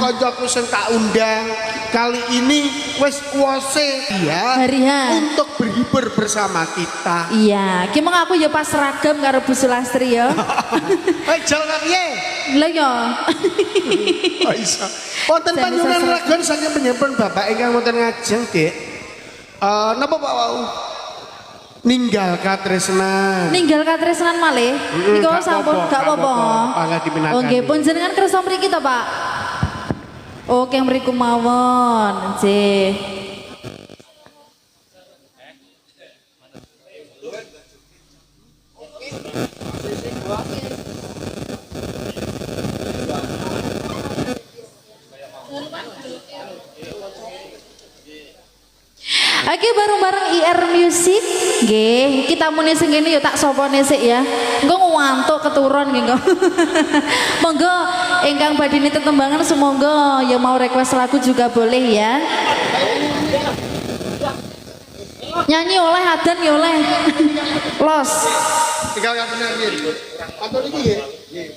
kanca-kancaku sing tak undang kali ini wis wose ya untuk berhibur bersama kita. Iya, ki mong aku ya pas seragam karo Bu Sulastri ya. Hei jal piye? Lah ya. Oh iso. Wonten panjenengan ragon saking penyempurna Bapak ingkang wonten ngajeng, Dik. Napa Pak wau? Ninggal katresnan. Ninggal katresnan malih. Niku sampun gak apa-apa. Panggah dipinaken. Oh nggih pun jenengan kersa mriki to, Pak? Oke mriku mawon. Nggih. Oke bareng-bareng IR Music nggih kita muni sing kene ya tak sopone sik ya engko ngantuk keturun nggih monggo ingkang badhe tetembangan semoga ya mau request lagu juga boleh ya nyanyi oleh adan ya oleh los tinggal katresnan nggih atau iki nggih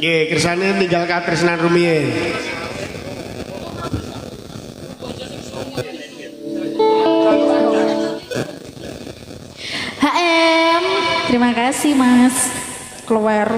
nggih kersane ninggal katresnan rumiyin. HM, terima kasih Mas. Keluar.